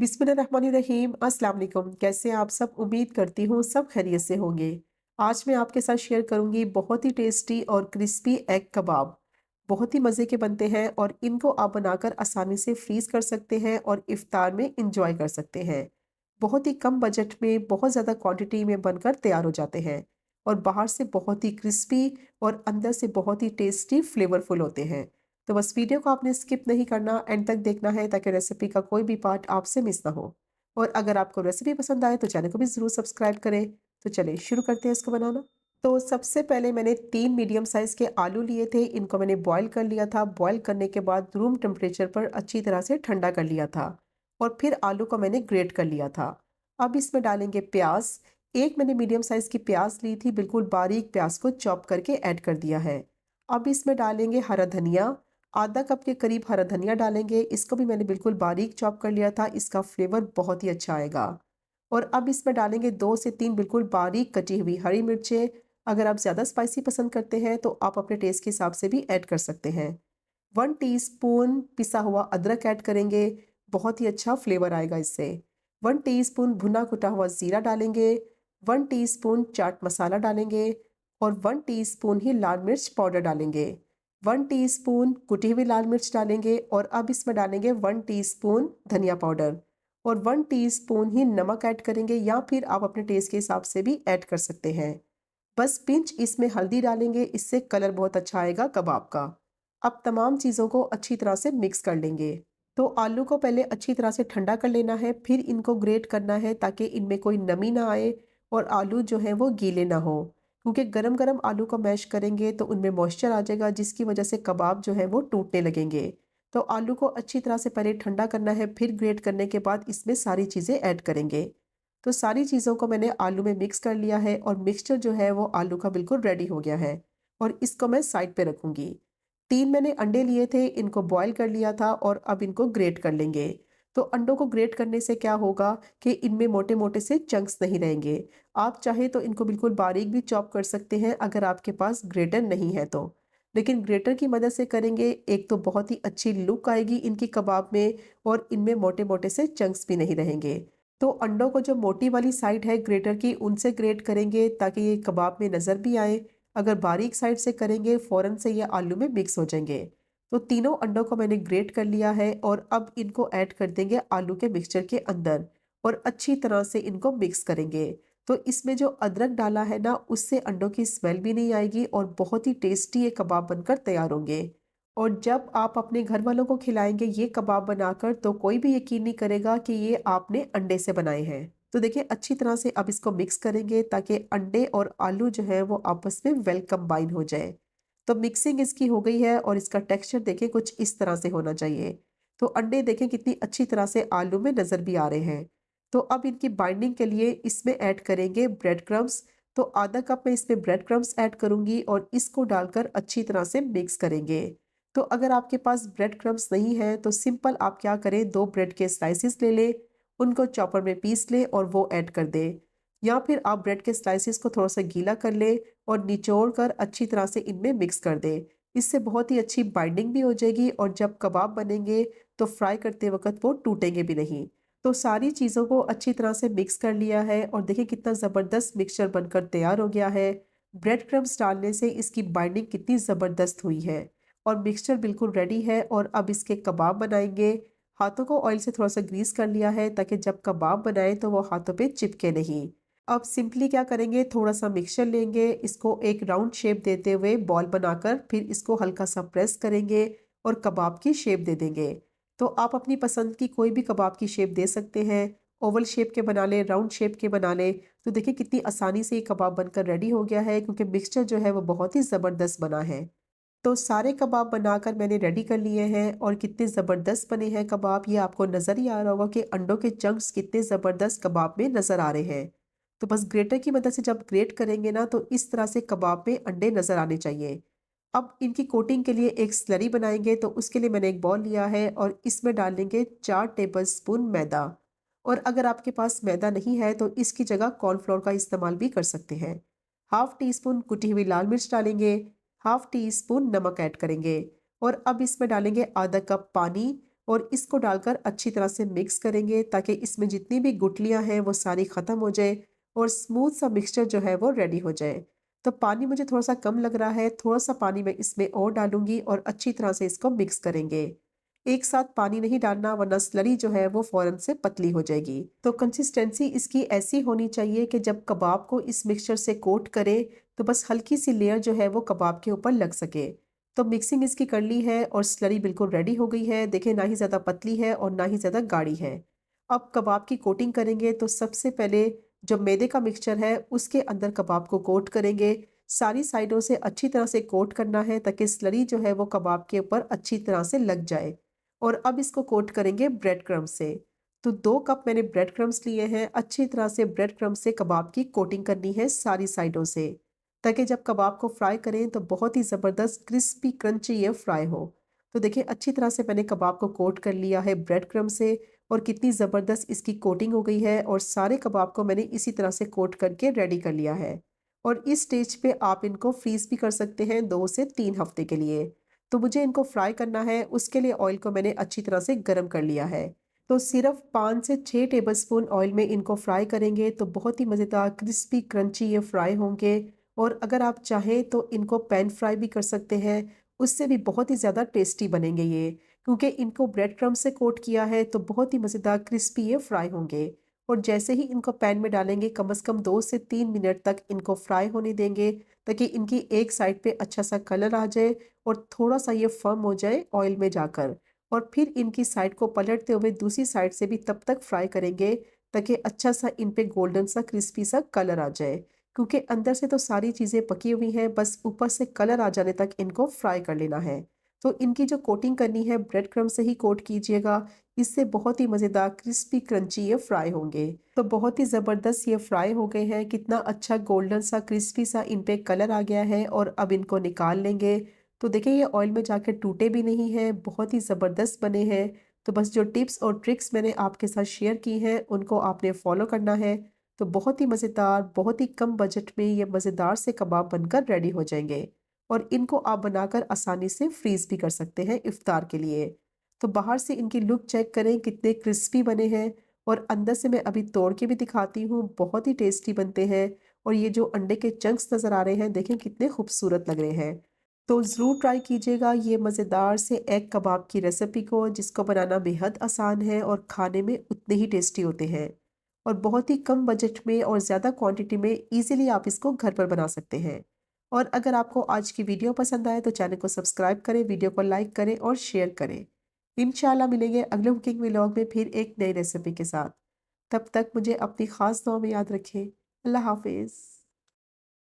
बिस्मिल्लाहिर्रहमानिर्रहीम। अस्सलाम वालेकुम। कैसे हैं आप सब? उम्मीद करती हूँ सब खैरियत से होंगे। आज मैं आपके साथ शेयर करूँगी बहुत ही टेस्टी और क्रिस्पी एग कबाब। बहुत ही मज़े के बनते हैं और इनको आप बनाकर आसानी से फ्रीज़ कर सकते हैं और इफ्तार में इंजॉय कर सकते हैं। बहुत ही कम बजट में बहुत ज़्यादा क्वांटिटी में बनकर तैयार हो जाते हैं और बाहर से बहुत ही क्रिस्पी और अंदर से बहुत ही टेस्टी फ्लेवरफुल होते हैं। तो बस वीडियो को आपने स्किप नहीं करना, एंड तक देखना है ताकि रेसिपी का कोई भी पार्ट आपसे मिस ना हो। और अगर आपको रेसिपी पसंद आए तो चैनल को भी ज़रूर सब्सक्राइब करें। तो चलिए शुरू करते हैं इसको बनाना। तो सबसे पहले मैंने 3 मीडियम साइज़ के आलू लिए थे। इनको मैंने बॉयल कर लिया था। बॉयल करने के बाद रूम टेम्परेचर पर अच्छी तरह से ठंडा कर लिया था और फिर आलू को मैंने ग्रेट कर लिया था। अब इसमें डालेंगे प्याज़। एक मैंने मीडियम साइज़ की प्याज़ ली थी, बिल्कुल बारीक प्याज़ को चॉप करके ऐड कर दिया है। अब इसमें डालेंगे हरा धनिया। आधा कप के करीब हरा धनिया डालेंगे। इसको भी मैंने बिल्कुल बारीक चॉप कर लिया था। इसका फ्लेवर बहुत ही अच्छा आएगा। और अब इसमें डालेंगे 2 से 3 बिल्कुल बारीक कटी हुई हरी मिर्चें। अगर आप ज़्यादा स्पाइसी पसंद करते हैं तो आप अपने टेस्ट के हिसाब से भी ऐड कर सकते हैं। 1 टीस्पून पिसा हुआ अदरक ऐड करेंगे, बहुत ही अच्छा फ्लेवर आएगा इससे। 1 टीस्पून भुना कुटा हुआ ज़ीरा डालेंगे, 1 टीस्पून चाट मसाला डालेंगे और 1 टीस्पून ही लाल मिर्च पाउडर डालेंगे। 1 टीस्पून कुटी हुई लाल मिर्च डालेंगे और अब इसमें डालेंगे 1 टीस्पून धनिया पाउडर और 1 टीस्पून ही नमक ऐड करेंगे, या फिर आप अपने टेस्ट के हिसाब से भी ऐड कर सकते हैं। बस पिंच इसमें हल्दी डालेंगे, इससे कलर बहुत अच्छा आएगा कबाब का। अब तमाम चीज़ों को अच्छी तरह से मिक्स कर लेंगे। तो आलू को पहले अच्छी तरह से ठंडा कर लेना है, फिर इनको ग्रेट करना है ताकि इनमें कोई नमी ना आए और आलू जो है वो गीले ना हो। क्योंकि गरम-गरम आलू को मैश करेंगे तो उनमें मॉइस्चर आ जाएगा, जिसकी वजह से कबाब जो है वो टूटने लगेंगे। तो आलू को अच्छी तरह से पहले ठंडा करना है, फिर ग्रेट करने के बाद इसमें सारी चीज़ें ऐड करेंगे। तो सारी चीज़ों को मैंने आलू में मिक्स कर लिया है और मिक्सचर जो है वो आलू का बिल्कुल रेडी हो गया है और इसको मैं साइड पे रखूँगी। 3 मैंने अंडे लिए थे, इनको बॉयल कर लिया था और अब इनको ग्रेट कर लेंगे। तो अंडों को ग्रेट करने से क्या होगा कि इनमें मोटे-मोटे से चंक्स नहीं रहेंगे। आप चाहे तो इनको बिल्कुल बारीक भी चॉप कर सकते हैं अगर आपके पास ग्रेटर नहीं है तो। लेकिन ग्रेटर की मदद से करेंगे, एक तो बहुत ही अच्छी लुक आएगी इनकी कबाब में और इनमें मोटे-मोटे से चंक्स भी नहीं रहेंगे। तो अंडों को जो मोटी वाली साइड है ग्रेटर की, उनसे ग्रेट करेंगे ताकि ये कबाब में नज़र भी आए। अगर बारीक साइड से करेंगे फ़ौरन से ये आलू में मिक्स हो जाएंगे। तो तीनों अंडों को मैंने ग्रेट कर लिया है और अब इनको ऐड कर देंगे आलू के मिक्सचर के अंदर और अच्छी तरह से इनको मिक्स करेंगे। तो इसमें जो अदरक डाला है ना, उससे अंडों की स्मेल भी नहीं आएगी और बहुत ही टेस्टी ये कबाब बनकर तैयार होंगे। और जब आप अपने घर वालों को खिलाएँगे ये कबाब बनाकर, तो कोई भी यकीन नहीं करेगा कि ये आपने अंडे से बनाए हैं। तो देखिए अच्छी तरह से अब इसको मिक्स करेंगे ताकि अंडे और आलू जो है वो आपस में वेल कंबाइन हो जाए। तो मिक्सिंग इसकी हो गई है और इसका टेक्सचर देखिए कुछ इस तरह से होना चाहिए। तो अंडे देखें कितनी अच्छी तरह से आलू में नज़र भी आ रहे हैं। तो अब इनकी बाइंडिंग के लिए इसमें ऐड करेंगे ब्रेड क्रम्स। तो आधा कप मैं इसमें ब्रेड क्रम्स ऐड करूँगी और इसको डालकर अच्छी तरह से मिक्स करेंगे। तो अगर आपके पास ब्रेड क्रम्स नहीं है तो सिंपल आप क्या करें, 2 ब्रेड के स्लाइसेस ले लें, उनको चॉपर में पीस लें और वो ऐड कर दें। या फिर आप ब्रेड के स्लाइसेस को थोड़ा-सा गीला कर लें और निचोड़ कर अच्छी तरह से इनमें मिक्स कर दें। इससे बहुत ही अच्छी बाइंडिंग भी हो जाएगी और जब कबाब बनेंगे तो फ्राई करते वक़्त वो टूटेंगे भी नहीं। तो सारी चीज़ों को अच्छी तरह से मिक्स कर लिया है और देखिए कितना ज़बरदस्त मिक्सचर बनकर तैयार हो गया है। ब्रेड क्रम्स डालने से इसकी बाइंडिंग कितनी ज़बरदस्त हुई है और मिक्सचर बिल्कुल रेडी है। और अब इसके कबाब बनाएँगे। हाथों को ऑयल से थोड़ा-सा ग्रीस कर लिया है ताकि जब कबाब बनाएँ तो वो हाथों पे चिपके नहीं। अब सिंपली क्या करेंगे, थोड़ा-सा मिक्सचर लेंगे, इसको एक राउंड शेप देते हुए बॉल बनाकर फिर इसको हल्का-सा प्रेस करेंगे और कबाब की शेप दे देंगे। तो आप अपनी पसंद की कोई भी कबाब की शेप दे सकते हैं। ओवल शेप के बना लें, राउंड शेप के बना लें। तो देखिए कितनी आसानी से ये कबाब बनकर रेडी हो गया है क्योंकि मिक्सचर जो है वो बहुत ही ज़बरदस्त बना है। तो सारे कबाब बनाकर मैंने रेडी कर लिए हैं और कितने ज़बरदस्त बने हैं कबाब, ये आपको नज़र ही आ रहा होगा कि अंडों के चंक्स कितने ज़बरदस्त कबाब में नज़र आ रहे हैं। तो बस ग्रेटर की मदद से जब ग्रेट करेंगे ना तो इस तरह से कबाब में अंडे नज़र आने चाहिए। अब इनकी कोटिंग के लिए एक स्लरी बनाएँगे, तो उसके लिए मैंने एक बाउल लिया है और इसमें डालेंगे 4 टेबलस्पून मैदा। और अगर आपके पास मैदा नहीं है तो इसकी जगह कॉर्नफ्लोर का इस्तेमाल भी कर सकते हैं। हाफ़ टी स्पून कुटी हुई लाल मिर्च डालेंगे, हाफ़ टी स्पून नमक ऐड करेंगे और अब इसमें डालेंगे आधा कप पानी और इसको डालकर अच्छी तरह से मिक्स करेंगे ताकि इसमें जितनी भी गुठलियाँ हैं वो सारी ख़त्म हो जाए और स्मूथ सा मिक्सचर जो है वो रेडी हो जाए। तो पानी मुझे थोड़ा-सा कम लग रहा है, थोड़ा-सा पानी मैं इसमें और डालूँगी और अच्छी तरह से इसको मिक्स करेंगे। एक साथ पानी नहीं डालना वरना स्लरी जो है वो फ़ौरन से पतली हो जाएगी। तो कंसिस्टेंसी इसकी ऐसी होनी चाहिए कि जब कबाब को इस मिक्सचर से कोट करें तो बस हल्की-सी लेयर जो है वो कबाब के ऊपर लग सके। तो मिक्सिंग इसकी कर ली है और स्लरी बिल्कुल रेडी हो गई है। देखिए ना ही ज़्यादा पतली है और ना ही ज़्यादा गाढ़ी है। अब कबाब की कोटिंग करेंगे तो सबसे पहले जो मैदे का मिक्सचर है उसके अंदर कबाब को कोट करेंगे। सारी साइडों से अच्छी तरह से कोट करना है ताकि स्लरी जो है वो कबाब के ऊपर अच्छी तरह से लग जाए। और अब इसको कोट करेंगे ब्रेड क्रम्ब से। तो 2 कप मैंने ब्रेड क्रम्ब्स लिए हैं, अच्छी तरह से ब्रेड क्रम्ब से कबाब की कोटिंग करनी है सारी साइडों से, ताकि जब कबाब को फ्राई करें तो बहुत ही ज़बरदस्त क्रिस्पी क्रंची ये फ्राई हो। तो देखिए अच्छी तरह से मैंने कबाब को कोट कर लिया है ब्रेड क्रम्ब से और कितनी ज़बरदस्त इसकी कोटिंग हो गई है और सारे कबाब को मैंने इसी तरह से कोट करके रेडी कर लिया है। और इस स्टेज पे आप इनको फ्रीज़ भी कर सकते हैं 2 से 3 हफ्ते के लिए। तो मुझे इनको फ्राई करना है, उसके लिए ऑयल को मैंने अच्छी तरह से गरम कर लिया है। तो सिर्फ़ 5 से 6 टेबलस्पून ऑयल में इनको फ्राई करेंगे तो बहुत ही मज़ेदार क्रिस्पी क्रंची ये फ्राई होंगे। और अगर आप चाहें तो इनको पैन फ्राई भी कर सकते हैं, उससे भी बहुत ही ज़्यादा टेस्टी बनेंगे ये। क्योंकि इनको ब्रेड क्रम्ब से कोट किया है तो बहुत ही मज़ेदार क्रिस्पी ये फ्राई होंगे। और जैसे ही इनको पैन में डालेंगे कम से कम 2 से 3 मिनट तक इनको फ्राई होने देंगे ताकि इनकी एक साइड पे अच्छा सा कलर आ जाए और थोड़ा-सा ये फ़र्म हो जाए ऑयल में जाकर। और फिर इनकी साइड को पलटते हुए दूसरी साइड से भी तब तक फ्राई करेंगे ताकि अच्छा सा इन पे गोल्डन सा क्रिस्पी सा कलर आ जाए। क्योंकि अंदर से तो सारी चीज़ें पकी हुई हैं, बस ऊपर से कलर आ जाने तक इनको फ्राई कर लेना है। तो इनकी जो कोटिंग करनी है ब्रेड क्रम्ब से ही कोट कीजिएगा, इससे बहुत ही मज़ेदार क्रिस्पी क्रंची ये फ्राई होंगे। तो बहुत ही ज़बरदस्त ये फ्राई हो गए हैं, कितना अच्छा गोल्डन सा क्रिस्पी सा इन पे कलर आ गया है और अब इनको निकाल लेंगे। तो देखिए ये ऑयल में जाके टूटे भी नहीं हैं, बहुत ही ज़बरदस्त बने हैं। तो बस जो टिप्स और ट्रिक्स मैंने आपके साथ शेयर की हैं, उनको आपने फ़ॉलो करना है। तो बहुत ही मज़ेदार, बहुत ही कम बजट में ये मज़ेदार से कबाब बनकर रेडी हो जाएँगे। और इनको आप बनाकर आसानी से फ्रीज़ भी कर सकते हैं इफ्तार के लिए। तो बाहर से इनकी लुक चेक करें कितने क्रिस्पी बने हैं और अंदर से मैं अभी तोड़ के भी दिखाती हूँ, बहुत ही टेस्टी बनते हैं। और ये जो अंडे के चंक्स नज़र आ रहे हैं, देखें कितने खूबसूरत लग रहे हैं। तो ज़रूर ट्राई कीजिएगा ये मज़ेदार से एग कबाब की रेसिपी को, जिसको बनाना बेहद आसान है और खाने में उतने ही टेस्टी होते हैं। और बहुत ही कम बजट में और ज़्यादा क्वांटिटी में ईज़िली आप इसको घर पर बना सकते हैं। और अगर आपको आज की वीडियो पसंद आए तो चैनल को सब्सक्राइब करें, वीडियो को लाइक करें और शेयर करें। इंशाल्लाह मिलेंगे अगले कुकिंग व्लॉग में फिर एक नई रेसिपी के साथ। तब तक मुझे अपनी ख़ास दुआ में याद रखें। अल्लाह हाफ़िज़।